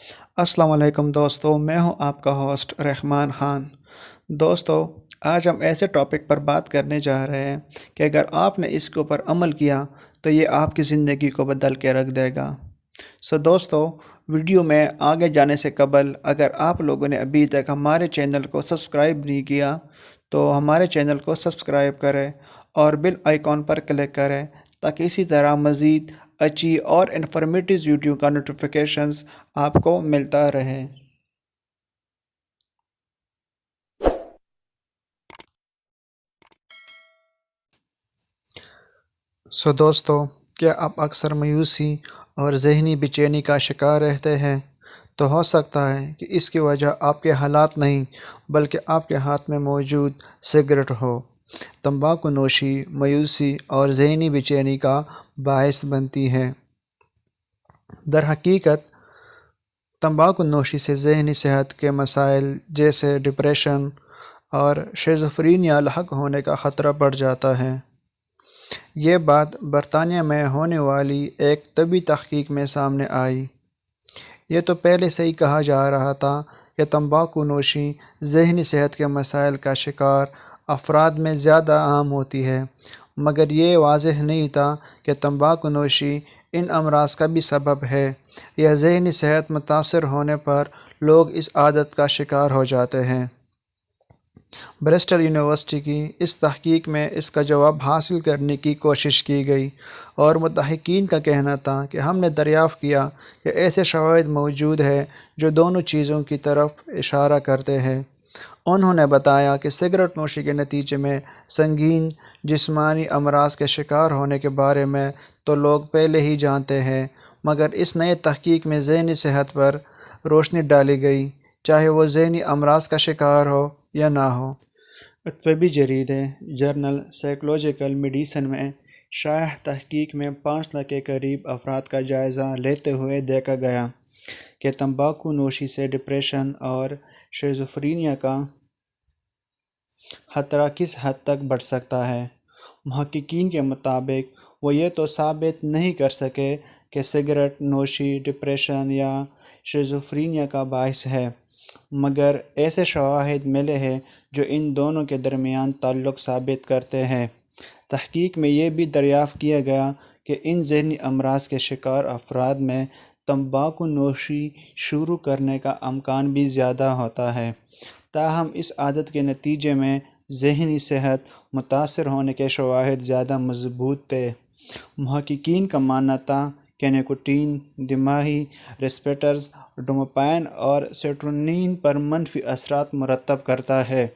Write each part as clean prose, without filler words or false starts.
अस्सलाम वालेकुम दोस्तों, मैं हूं आपका होस्ट रहमान ख़ान। दोस्तों, आज हम ऐसे टॉपिक पर बात करने जा रहे हैं कि अगर आपने इसके ऊपर अमल किया तो ये आपकी ज़िंदगी को बदल के रख देगा। दोस्तों, वीडियो में आगे जाने से कबल अगर आप लोगों ने अभी तक हमारे चैनल को सब्सक्राइब नहीं किया तो हमारे चैनल को सब्सक्राइब करें और बेल आइकॉन पर क्लिक करें ताकि इसी तरह मज़ीद अच्छी और इन्फॉर्मेटिव वीडियो का नोटिफिकेशंस आपको मिलता रहे। दोस्तों, क्या आप अक्सर मायूसी और ज़हनी बेचैनी का शिकार रहते हैं? तो हो सकता है कि इसकी वजह आपके हालात नहीं बल्कि आपके हाथ में मौजूद सिगरेट हो। तंबाकू नोशी मायूसी और ज़हनी बेचैनी का बायस बनती है। दरहकीकत तंबाकू नोशी से ज़हनी सेहत के मसाइल जैसे डिप्रेशन और शिज़ोफ्रेनिया लाहक होने का ख़तरा बढ़ जाता है। ये बात बरतानिया में होने वाली एक तबी तहकीक में सामने आई। ये तो पहले से ही कहा जा रहा था कि तंबाकू नोशी ज़हनी सेहत के मसाइल का शिकार अफराद में ज़्यादा आम होती है, मगर ये वाज़ेह नहीं था कि तंबाकू नोशी इन अमराज का भी सबब है या ज़हनी सेहत मुतासर होने पर लोग इस आदत का शिकार हो जाते हैं। ब्रिस्टल यूनिवर्सिटी की इस तहकीक में इसका जवाब हासिल करने की कोशिश की गई और मुतहक़ीन का कहना था कि हमने दरियाफ़्त किया कि ऐसे शवाहिद मौजूद है जो दोनों चीज़ों की तरफ इशारा करते हैं। उन्होंने बताया कि सिगरेट नोशी के नतीजे में संगीन जिस्मानी अमराज के शिकार होने के बारे में तो लोग पहले ही जानते हैं, मगर इस नए तहकीक में ज़हनी सेहत पर रोशनी डाली गई, चाहे वो ज़हनी अमराज का शिकार हो या ना हो। तबी जरीदे जर्नल साइकोलॉजिकल मेडिसिन में शाया तहकीक में 5 लाख के करीब अफराद का जायज़ा लेते हुए देखा गया कि तंबाकू नोशी से डिप्रेशन और शिज़ोफ्रेनिया का खतरा किस हद तक बढ़ सकता है। मुहक्किकीन के मुताबिक वो ये तो साबित नहीं कर सके कि सिगरेट नोशी डिप्रेशन या शिज़ोफ्रेनिया का बाइस है, मगर ऐसे शवाहिद मिले हैं जो इन दोनों के दरमियान ताल्लुक़ साबित करते हैं। तहकीक में ये भी दरियाफ़्त किया गया कि इन ज़हनी अमराज के शिकार अफराद में तंबाकू नोशी शुरू करने का अमकान भी ज़्यादा होता है। ताहम इस आदत के नतीजे में ज़हनी सेहत मुतासर होने के शवाहिद ज़्यादा मज़बूत थे। मुहक्किकीन का मानना था कि निकोटीन दिमागी रिसेप्टर्स डोपामाइन और सेरोटोनिन पर मनफी असरात मुरतब करता है।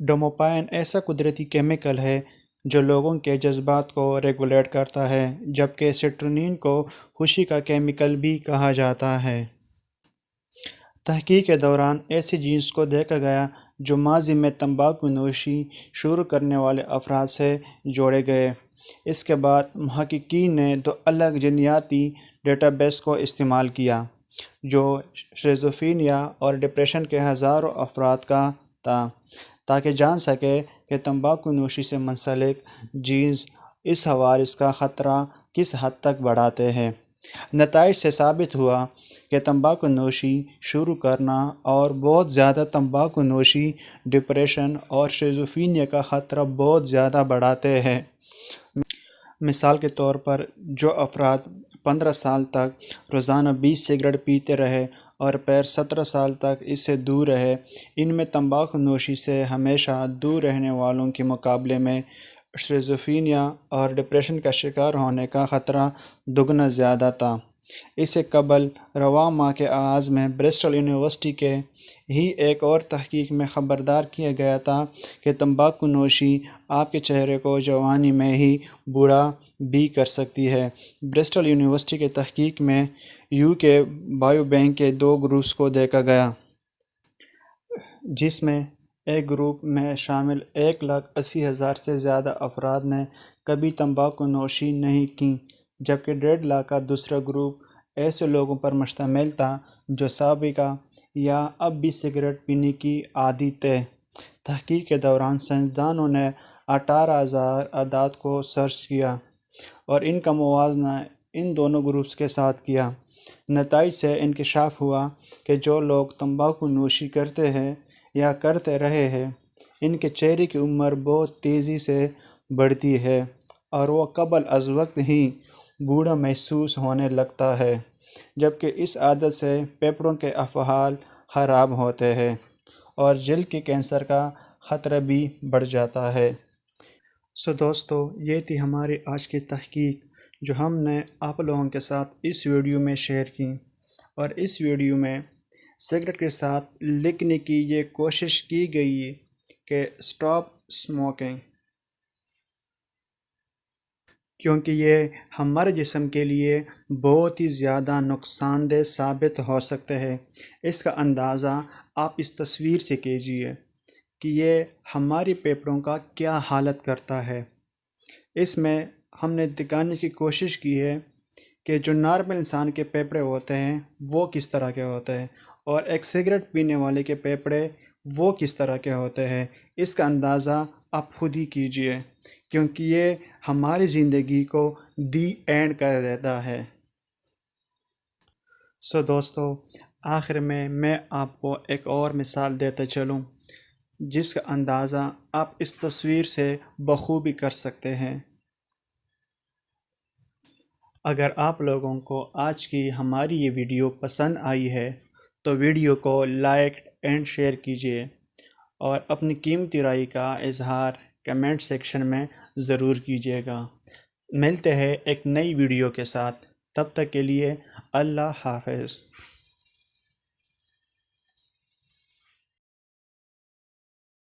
डोपामाइन ऐसा कुदरती केमिकल है जो लोगों के जज्बात को रेगुलेट करता है, जबकि सेरोटोनिन को खुशी का केमिकल भी कहा जाता है। तहकीक के दौरान ऐसे जीन्स को देखा गया जो माजी में तंबाकू नोशी शुरू करने वाले अफराद से जोड़े गए। इसके बाद मुहक्किकीन ने 2 अलग जीनयाती डेटाबेस को इस्तेमाल किया जो शिज़ोफ्रेनिया और डिप्रेशन के हज़ारों अफराद का था, ताकि जान सके कि तंबाकू नोशी से मुंसलिक जीन्स इस हवारिस का ख़तरा किस हद तक बढ़ाते हैं। नताइज से साबित हुआ कि तंबाकू नोशी शुरू करना और बहुत ज़्यादा तंबाकू नोशी डिप्रेशन और शिज़ोफ्रेनिया का ख़तरा बहुत ज़्यादा बढ़ाते हैं। मिसाल के तौर पर जो अफराद 15 साल तक रोज़ाना 20 सिगरेट पीते रहे और फिर 17 साल तक इससे दूर रहे, इनमें तंबाकू नोशी से हमेशा दूर रहने वालों के मुकाबले में शिज़ोफ्रेनिया और डिप्रेशन का शिकार होने का ख़तरा दुगना ज़्यादा था। इससे कबल रवां माह के आगाज़ में ब्रिस्टल यूनिवर्सिटी के ही एक और तहकीक में ख़बरदार किया गया था कि तंबाकू नोशी आपके चेहरे को जवानी में ही बूढ़ा भी कर सकती है। ब्रिस्टल यूनिवर्सिटी के तहकीक में यूके बायोबैंक के 2 ग्रुप्स को देखा गया, जिसमें एक ग्रुप में शामिल 1,80,000 से ज़्यादा अफराद ने कभी तंबाकू नोशी नहीं की, जबकि 1.5 लाख का दूसरा ग्रुप ऐसे लोगों पर मुश्तमिल था जो साबिका या अब भी सिगरेट पीने की आदी थे। तहकीक के दौरान साइंसदानों ने 18,000 अदाद को सर्च किया और इनका मुवाजना इन दोनों ग्रुप्स के साथ किया। نتائج سے انکشاف ہوا کہ جو لوگ تمباکو نوشی کرتے ہیں یا کرتے رہے ہیں ان کے چہرے کی عمر بہت تیزی سے بڑھتی ہے اور وہ قبل از وقت ہی بوڑھا محسوس ہونے لگتا ہے، جبکہ اس عادت سے پھیپھڑوں کے افعال خراب ہوتے ہیں اور جلد کے کینسر کا خطرہ بھی بڑھ جاتا ہے۔ دوستو، یہ تھی ہماری آج کی تحقیق جو ہم نے آپ لوگوں کے ساتھ اس ویڈیو میں شیئر کی، اور اس ویڈیو میں سگریٹ کے ساتھ لکھنے کی یہ کوشش کی گئی کہ اسٹاپ اسموکنگ، کیونکہ یہ ہمارے جسم کے لیے بہت ہی زیادہ نقصان دہ ثابت ہو سکتے ہیں۔ اس کا اندازہ آپ اس تصویر سے کیجئے کہ یہ ہماری پھیپھڑوں کا کیا حالت کرتا ہے۔ اس میں ہم نے دکھانے کی کوشش کی ہے کہ جو نارمل انسان کے پھیپھڑے ہوتے ہیں وہ کس طرح کے ہوتے ہیں، اور ایک سگریٹ پینے والے کے پھیپھڑے وہ کس طرح کے ہوتے ہیں۔ اس کا اندازہ آپ خود ہی کیجئے، کیونکہ یہ ہماری زندگی کو دی اینڈ کر دیتا ہے۔ دوستو، آخر میں آپ کو ایک اور مثال دیتا چلوں جس کا اندازہ آپ اس تصویر سے بخوبی کر سکتے ہیں۔ اگر آپ لوگوں کو آج کی ہماری یہ ویڈیو پسند آئی ہے تو ویڈیو کو لائک اینڈ شیئر کیجئے اور اپنی قیمتی رائے کا اظہار کمنٹ سیکشن میں ضرور کیجیے گا۔ ملتے ہیں ایک نئی ویڈیو کے ساتھ، تب تک کے لیے اللہ حافظ۔